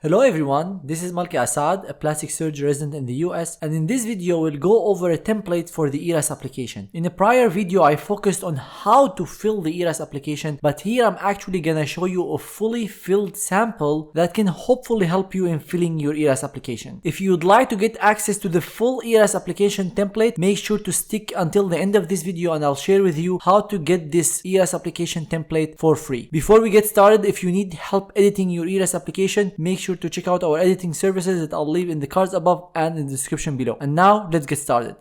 Hello everyone, this is Malki Assad, a plastic surgery resident in the US, and in this video we'll go over a template for the ERAS application. In a prior video I focused on how to fill the ERAS application, but here I'm actually gonna show you a fully filled sample that can hopefully help you in filling your ERAS application. If you'd like to get access to the full ERAS application template, make sure to stick until the end of this video and I'll share with you how to get this ERAS application template for free. Before we get started, if you need help editing your ERAS application, make sure to check out our editing services that I'll leave in the cards above and in the description below. And now let's get started.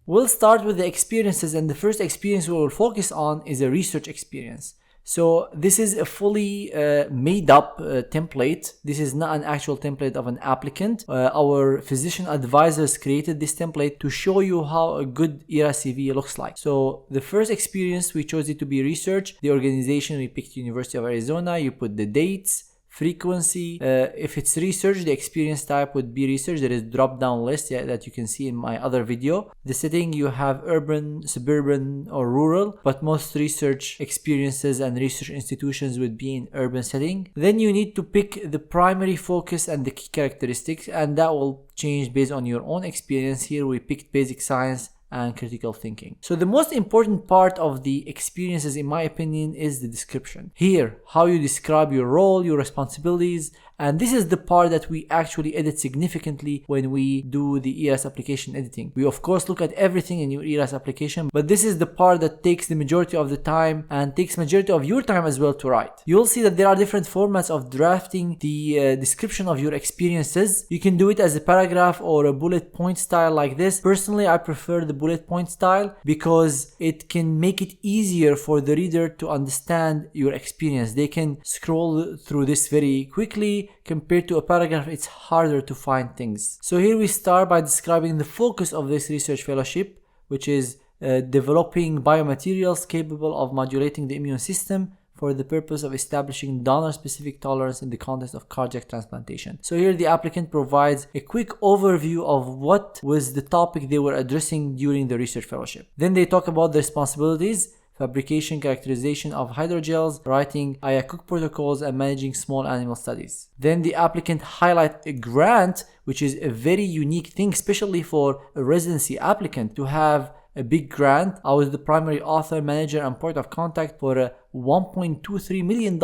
We'll start with the experiences, and the first experience we will focus on is a research experience. So this is a fully made up template. This is not an actual template of an applicant. Our physician advisors created this template to show you how a good ERAS CV looks like. So the first experience, we chose it to be research. The organization, we picked University of Arizona. You put the dates, frequency. If it's research, the experience type would be research. There is drop down list that you can see in my other video. The setting, you have urban, suburban or rural, but most research experiences and research institutions would be in urban setting. Then you need to pick the primary focus and the key characteristics, and that will change based on your own experience. Here we picked basic science and critical thinking. So the most important part of the experiences, in my opinion, is the description. Here, how you describe your role, your responsibilities, and this is the part that we actually edit significantly when we do the ERAS application editing. We of course look at everything in your ERAS application, but this is the part that takes the majority of the time and takes majority of your time as well to write. You'll see that there are different formats of drafting the description of your experiences. You can do it as a paragraph or a bullet point style like this. Personally, I prefer the bullet point style because it can make it easier for the reader to understand your experience. They can scroll through this very quickly. Compared to a paragraph, it's harder to find things. So here we start by describing the focus of this research fellowship, which is developing biomaterials capable of modulating the immune system for the purpose of establishing donor-specific tolerance in the context of cardiac transplantation. So here the applicant provides a quick overview of what was the topic they were addressing during the research fellowship. Then they talk about the responsibilities: fabrication, characterization of hydrogels, writing IACUC protocols, and managing small animal studies. Then the applicant highlight a grant, which is a very unique thing, especially for a residency applicant to have a big grant. I was the primary author, manager, and point of contact for a $1.23 million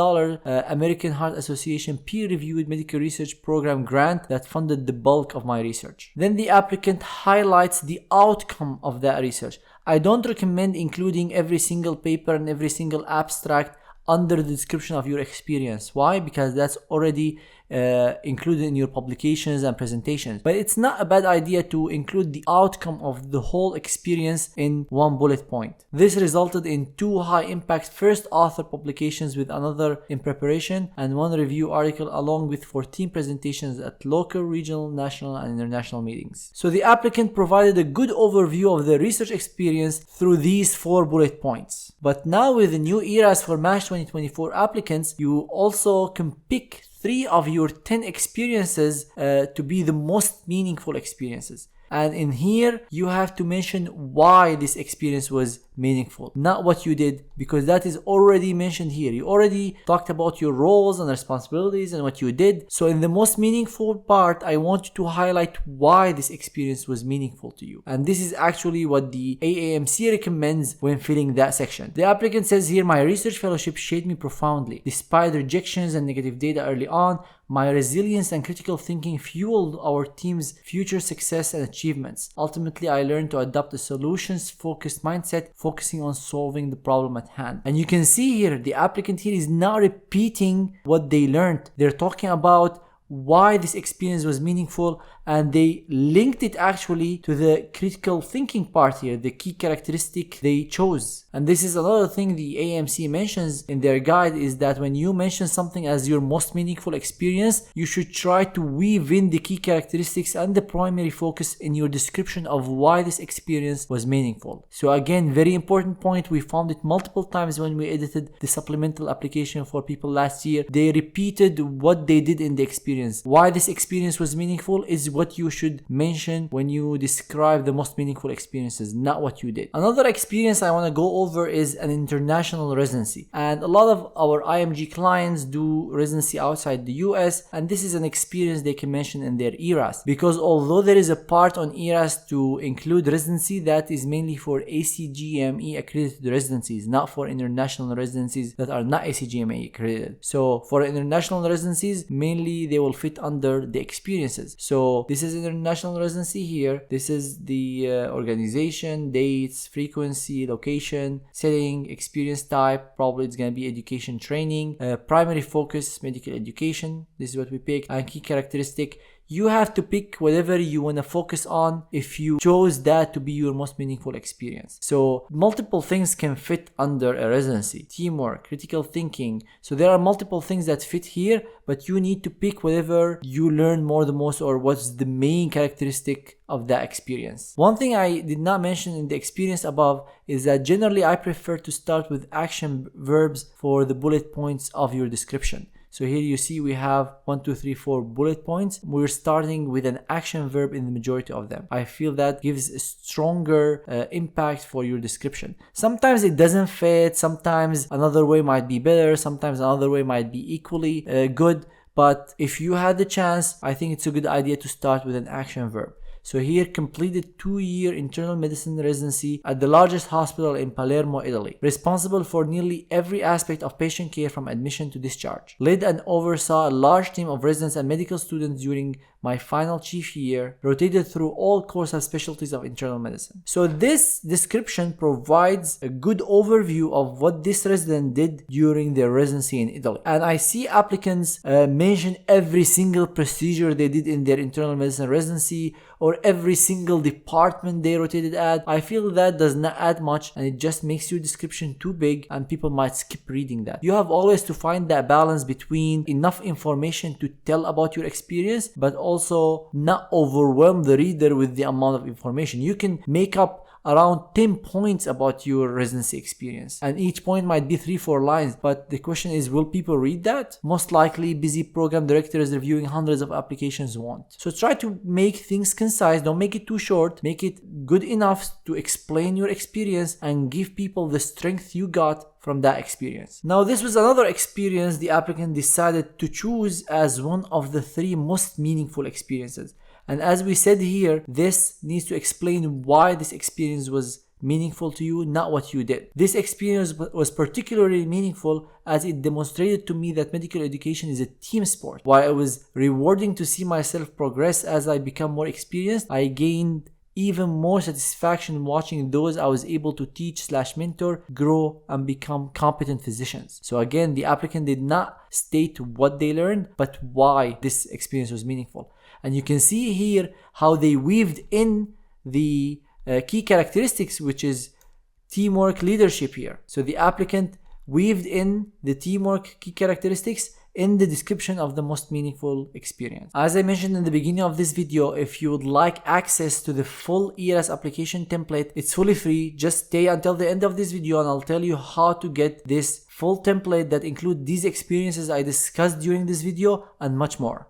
American Heart Association peer-reviewed medical research program grant that funded the bulk of my research. Then the applicant highlights the outcome of that research. I don't recommend including every single paper and every single abstract under the description of your experience. Why? Because that's already included in your publications and presentations. But it's not a bad idea to include the outcome of the whole experience in one bullet point. This resulted in 2 high-impact first author publications with another in preparation and 1 review article, along with 14 presentations at local, regional, national, and international meetings. So the applicant provided a good overview of the research experience through these 4 bullet points. But now with the new ERAS for March 2024 applicants, you also can pick 3 of your 10 experiences to be the most meaningful experiences. And in here, you have to mention why this experience was meaningful, not what you did, because that is already mentioned here. You already talked about your roles and responsibilities and what you did. So in the most meaningful part, I want you to highlight why this experience was meaningful to you. And this is actually what the AAMC recommends when filling that section. The applicant says here, my research fellowship shaped me profoundly. Despite rejections and negative data early on, my resilience and critical thinking fueled our team's future success and achievements. Ultimately, I learned to adopt a solutions-focused mindset, focusing on solving the problem at hand. And you can see here, the applicant here is not repeating what they learned. They're talking about why this experience was meaningful, and they linked it actually to the critical thinking part here, the key characteristic they chose. And this is another thing the AMC mentions in their guide, is that when you mention something as your most meaningful experience, you should try to weave in the key characteristics and the primary focus in your description of why this experience was meaningful. So again, very important point. We found it multiple times when we edited the supplemental application for people last year. They repeated what they did in the experience. experience. Why this experience was meaningful is what you should mention when you describe the most meaningful experiences, not what you did. Another experience I want to go over is an international residency. And a lot of our IMG clients do residency outside the US, and this is an experience they can mention in their ERAS. Because although there is a part on ERAS to include residency, that is mainly for ACGME accredited residencies, not for international residencies that are not ACGME accredited. So for international residencies, mainly they will fit under the experiences. So this is international residency here. This is the organization, dates, frequency, location, setting, experience type. Probably it's going to be education training, primary focus, medical education. This is what we pick. And key characteristic. You have to pick whatever you want to focus on if you chose that to be your most meaningful experience. So multiple things can fit under a residency. Teamwork, critical thinking. So there are multiple things that fit here, but you need to pick whatever you learn more the most or what's the main characteristic of that experience. One thing I did not mention in the experience above is that generally I prefer to start with action verbs for the bullet points of your description. So here you see we have 1, 2, 3, 4 bullet points. We're starting with an action verb in the majority of them. I feel that gives a stronger impact for your description. Sometimes it doesn't fit, sometimes another way might be better, sometimes another way might be equally good. But if you had the chance, I think it's a good idea to start with an action verb. So here, completed 2-year internal medicine residency at the largest hospital in Palermo, Italy. Responsible for nearly every aspect of patient care from admission to discharge. Led and oversaw a large team of residents and medical students during my final chief year. Rotated through all core subspecialties of internal medicine. So this description provides a good overview of what this resident did during their residency in Italy. And I see applicants mention every single procedure they did in their internal medicine residency or every single department they rotated at. I feel that does not add much and it just makes your description too big and people might skip reading that. You have always to find that balance between enough information to tell about your experience but also not overwhelm the reader with the amount of information. You can make up around 10 points about your residency experience and each point might be 3-4 lines, but the question is, will people read that? Most likely busy program directors reviewing hundreds of applications won't. So try to make things concise, don't make it too short, make it good enough to explain your experience and give people the strength you got from that experience. Now this was another experience the applicant decided to choose as one of the 3 most meaningful experiences. And as we said here, this needs to explain why this experience was meaningful to you, not what you did. This experience was particularly meaningful as it demonstrated to me that medical education is a team sport. While it was rewarding to see myself progress as I become more experienced, I gained even more satisfaction watching those I was able to teach/mentor grow and become competent physicians. So again, the applicant did not state what they learned, but why this experience was meaningful. And you can see here how they weaved in the key characteristics, which is teamwork, leadership here. So the applicant weaved in the teamwork key characteristics in the description of the most meaningful experience. As I mentioned in the beginning of this video, if you would like access to the full ERAS application template, it's fully free. Just stay until the end of this video and I'll tell you how to get this full template that includes these experiences I discussed during this video and much more.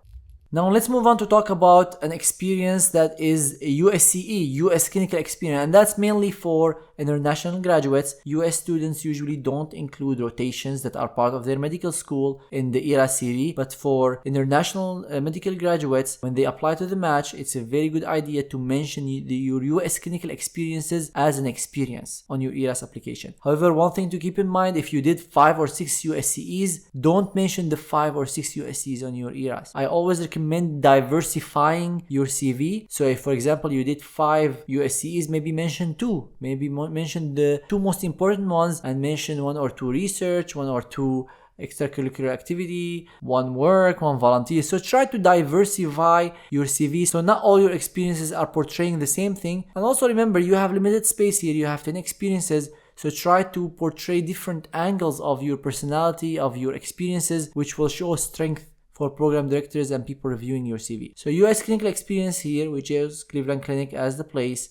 Now let's move on to talk about an experience that is a USCE, US clinical experience, and that's mainly for international graduates. US students usually don't include rotations that are part of their medical school in the ERAS series, but for international medical graduates, when they apply to the match, it's a very good idea to mention your US clinical experiences as an experience on your ERAS application. However, one thing to keep in mind, if you did 5 or 6 USCEs, don't mention the 5 or 6 USCEs on your ERAS. I always recommend diversifying your CV. So if, for example, you did 5 USCEs, maybe mention 2, maybe mention the 2 most important ones and mention 1 or 2 research, 1 or 2 extracurricular activity, 1 work, 1 volunteer. So try to diversify your CV so not all your experiences are portraying the same thing. And also remember, you have limited space here, you have 10 experiences. So try to portray different angles of your personality, of your experiences, which will show strength for program directors and people reviewing your CV. So US clinical experience here, which is Cleveland Clinic as the place,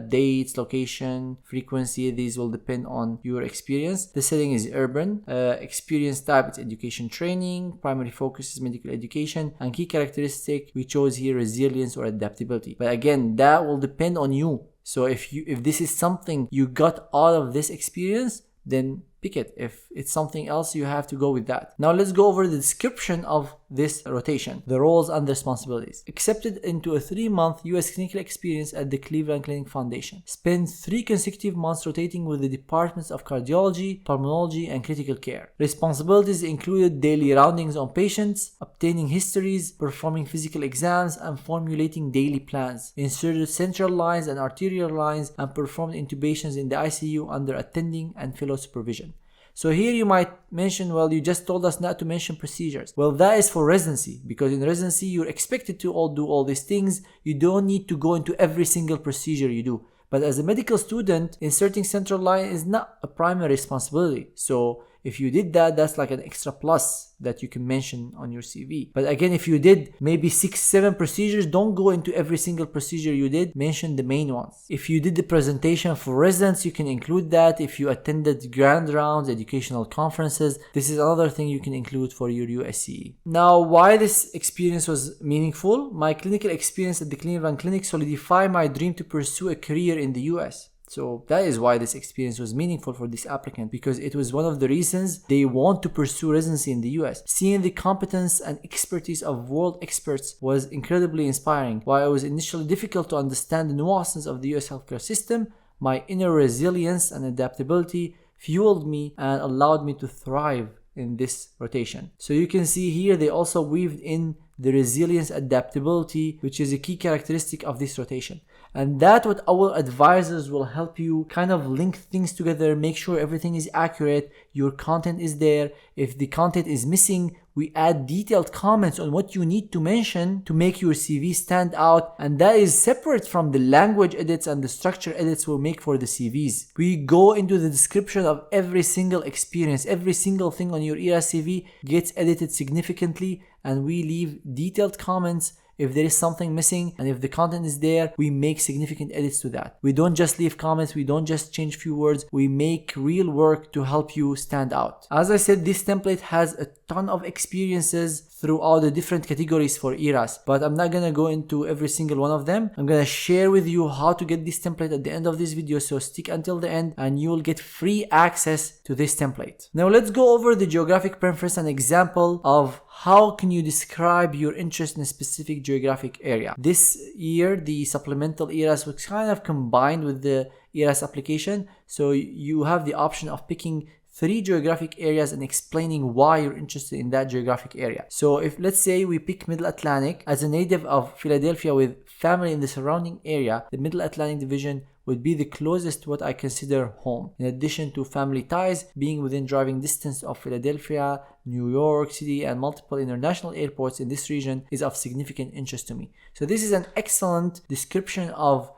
dates, location, frequency, these will depend on your experience. The setting is urban. Experience type, it's education training. Primary focus is medical education. And key characteristic, we chose here resilience or adaptability. But again, that will depend on you. So if this is something you got out of this experience, then pick it. If it's something else, you have to go with that. Now let's go over the description of this rotation, the roles and the responsibilities. Accepted into a 3-month US clinical experience at the Cleveland Clinic Foundation. Spend 3 consecutive months rotating with the departments of cardiology, pulmonology, and critical care. Responsibilities included daily roundings on patients, obtaining histories, performing physical exams, and formulating daily plans. Inserted central lines and arterial lines and performed intubations in the ICU under attending and fellow supervision. So here you might mention, well, you just told us not to mention procedures. Well, that is for residency, because in residency you're expected to do all these things. You don't need to go into every single procedure you do. But as a medical student, inserting central line is not a primary responsibility. So if you did that, that's like an extra plus that you can mention on your CV. But again, if you did maybe 6-7 procedures, don't go into every single procedure you did, mention the main ones. If you did the presentation for residents, you can include that. If you attended grand rounds, educational conferences, this is another thing you can include for your USCE. Now, why this experience was meaningful? My clinical experience at the Cleveland Clinic solidified my dream to pursue a career in the US. So that is why this experience was meaningful for this applicant, because it was one of the reasons they want to pursue residency in the US. Seeing the competence and expertise of world experts was incredibly inspiring. While it was initially difficult to understand the nuances of the US healthcare system, my inner resilience and adaptability fueled me and allowed me to thrive in this rotation. So you can see here they also weaved in the resilience, adaptability, which is a key characteristic of this rotation. And that's what our advisors will help you kind of link things together, make sure everything is accurate, your content is there. If the content is missing, we add detailed comments on what you need to mention to make your CV stand out, and that is separate from the language edits and the structure edits we'll make for the CVs. We go into the description of every single experience, every single thing on your ERAS CV gets edited significantly, and we leave detailed comments if there is something missing, and if the content is there, we make significant edits to that. We don't just leave comments, we don't just change few words, we make real work to help you stand out. As I said, this template has a ton of experiences throughout the different categories for ERAS, but I'm not gonna go into every single one of them. I'm gonna share with you how to get this template at the end of this video, so stick until the end and you will get free access to this template. Now let's go over the geographic preference, an example of how can you describe your interest in a specific geographic area. This year, the supplemental ERAS was kind of combined with the ERAS application, so you have the option of picking 3 geographic areas and explaining why you're interested in that geographic area. So if let's say we pick Middle Atlantic, as a native of Philadelphia with family in the surrounding area, the Middle Atlantic division would be the closest to what I consider home. In addition to family ties, being within driving distance of Philadelphia, New York City, and multiple international airports in this region is of significant interest to me. So this is an excellent description of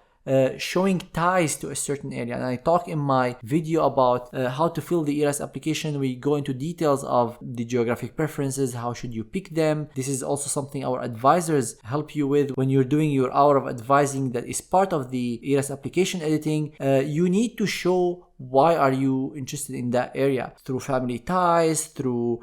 showing ties to a certain area. And I talk in my video about how to fill the ERAS application. We go into details of the geographic preferences, how should you pick them. This is also something our advisors help you with when you're doing your hour of advising that is part of the ERAS application editing. You need to show why are you interested in that area, through family ties, through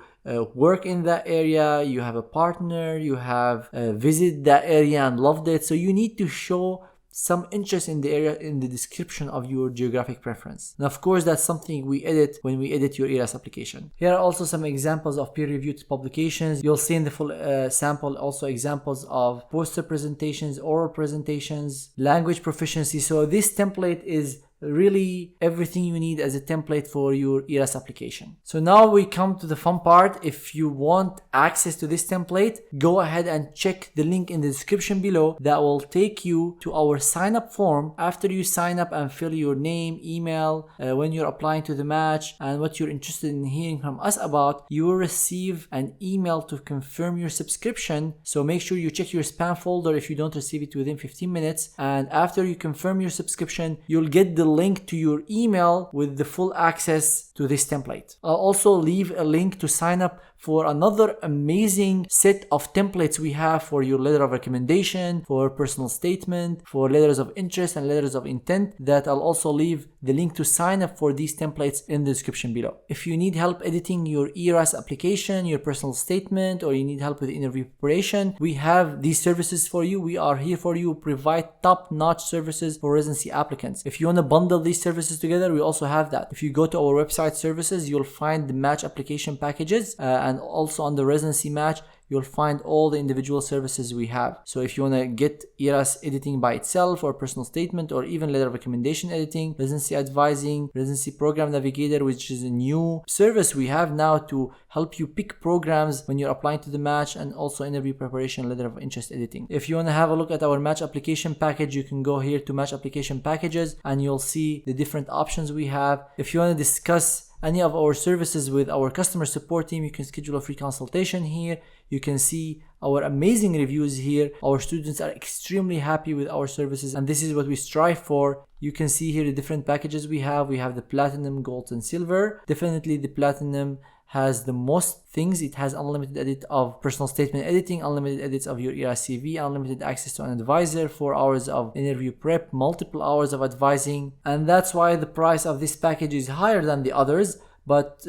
work in that area, you have a partner, you have visited that area and loved it. So you need to show some interest in the area in the description of your geographic preference. And of course, that's something we edit when we edit your ERAS application. Here are also some examples of peer-reviewed publications. You'll see in the full sample also examples of poster presentations, oral presentations, language proficiency. So this template is really everything you need as a template for your ERAS application. So now we come to the fun part. If you want access to this template, go ahead and check the link in the description below that will take you to our sign up form. After you sign up and fill your name, email, when you're applying to the match and what you're interested in hearing from us about, you will receive an email to confirm your subscription. So make sure you check your spam folder if you don't receive it within 15 minutes. And after you confirm your subscription, you'll get the link to your email with the full access to to this template. I'll also leave a link to sign up for another amazing set of templates we have for your letter of recommendation, for personal statement, for letters of interest and letters of intent, that I'll also leave the link to sign up for these templates in the description below. If you need help editing your ERAS application, your personal statement, or you need help with interview preparation, we have these services for you. We are here for you, provide top-notch services for residency applicants. If you want to bundle these services together, we also have that. If you go to our website services, you'll find the match application packages, and also on the residency match, you'll find all the individual services we have. So if you want to get ERAS editing by itself, or personal statement, or even letter of recommendation editing, residency advising, residency program navigator, which is a new service we have now to help you pick programs when you're applying to the match, and also interview preparation, letter of interest editing. If you want to have a look at our match application package, you can go here to match application packages and you'll see the different options we have. If you want to discuss any of our services with our customer support team, you can schedule a free consultation here. You can see our amazing reviews here. Our students are extremely happy with our services, and this is what we strive for. You can see here the different packages we have. We have the platinum, gold, and silver. Definitely the platinum has the most things. It has unlimited edit of personal statement editing, unlimited edits of your ERAS CV, unlimited access to an advisor, 4 hours of interview prep, multiple hours of advising, and that's why the price of this package is higher than the others. But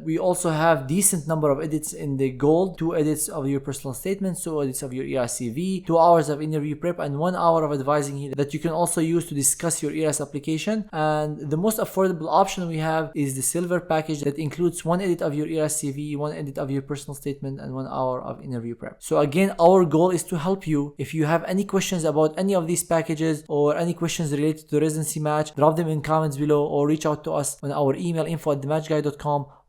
we also have decent number of edits in the gold, 2 edits of your personal statements, 2 edits of your ERAS CV, 2 hours of interview prep, and 1 hour of advising here that you can also use to discuss your ERAS application. And the most affordable option we have is the silver package that includes 1 edit of your ERAS CV, 1 edit of your personal statement, and 1 hour of interview prep. So again, our goal is to help you. If you have any questions about any of these packages, or any questions related to the residency match, drop them in comments below, or reach out to us on our email info@thematchguy.com,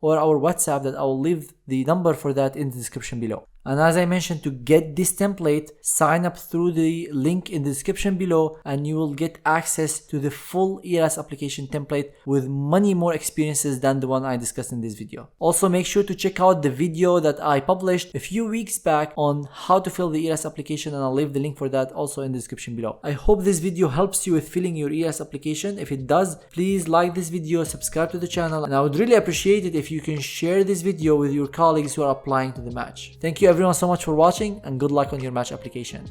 or our WhatsApp that I will leave the number for that in the description below. And as I mentioned, to get this template, sign up through the link in the description below and you will get access to the full ERAS application template with many more experiences than the one I discussed in this video. Also, make sure to check out the video that I published a few weeks back on how to fill the ERAS application, and I'll leave the link for that also in the description below. I hope this video helps you with filling your ERAS application. If it does, please like this video, subscribe to the channel, and I would really appreciate it if you can share this video with your colleagues who are applying to the match. Thank you everyone so much for watching, and good luck on your match application.